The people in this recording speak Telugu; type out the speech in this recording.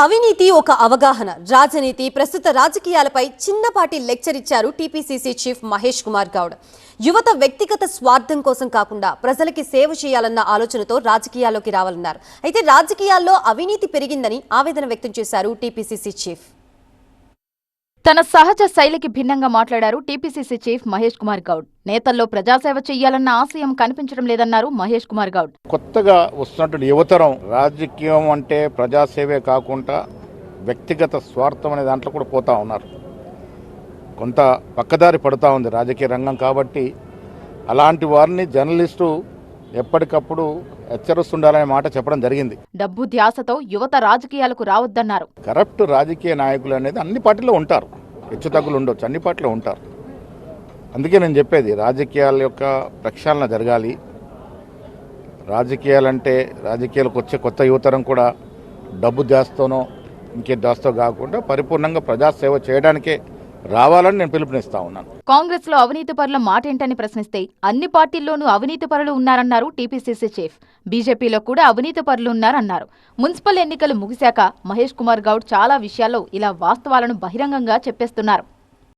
అవినీతి ఒక అవగాహన, రాజనీతి ప్రస్తుత రాజకీయాలపై చిన్నపాటి లెక్చర్ ఇచ్చారు టీపీసీసీ చీఫ్ మహేష్ కుమార్ గౌడ్. యువత వ్యక్తిగత స్వార్థం కోసం కాకుండా ప్రజలకి సేవ చేయాలన్న ఆలోచనతో రాజకీయాల్లోకి రావాలన్నారు. అయితే రాజకీయాల్లో అవినీతి పెరిగిందని ఆవేదన వ్యక్తం చేశారు టీపీసీసీ చీఫ్. తన సహజ శైలికి భిన్నంగా మాట్లాడారు టీపీసీసీ చీఫ్ మహేష్ కుమార్ గౌడ్. నేతల్లో ప్రజాసేవ చేయాలన్న ఆశయం కనిపించడం లేదన్నారు మహేష్ కుమార్ గౌడ్. కొత్తగా వస్తున్నటువంటి యువతరం రాజకీయం అంటే ప్రజాసేవే కాకుండా వ్యక్తిగత స్వార్థం అనే దాంట్లో కూడా పోతా ఉన్నారు. కొంత పక్కదారి పడుతూ ఉంది రాజకీయ రంగం. కాబట్టి అలాంటి వారిని జర్నలిస్టు ఎప్పటికప్పుడు హెచ్చరిస్తుండాలనే మాట చెప్పడం జరిగింది. డబ్బు ధ్యాసతో యువత రాజకీయాలకు రావద్దన్నారు. కరప్ట్ రాజకీయ నాయకులు అనేది అన్ని పార్టీలో ఉంటారు, హెచ్చు తగ్గులు ఉండొచ్చు, అన్ని పార్టీలో ఉంటారు. అందుకే నేను చెప్పేది రాజకీయాల యొక్క ప్రక్షాళన జరగాలి. రాజకీయాలకు వచ్చే కొత్త యువతరం కూడా డబ్బు ధ్యాసతోనో ఇంకే ధ్యాసతో కాకుండా పరిపూర్ణంగా ప్రజాసేవ చేయడానికే రావాలని నేను పిలుపునిస్తా ఉన్నాను. కాంగ్రెస్ లో అవినీతి పరుల మాటేంటని ప్రశ్నిస్తే అన్ని పార్టీల్లోనూ అవినీతి పరులు ఉన్నారన్నారు టీపీసీసీ చీఫ్. బీజేపీలో కూడా అవినీతి పరులు ఉన్నారన్నారు. మున్సిపల్ ఎన్నికలు ముగిశాక మహేష్ కుమార్ గౌడ్ చాలా విషయాల్లో ఇలా వాస్తవాలను బహిరంగంగా చెప్పేస్తున్నారు.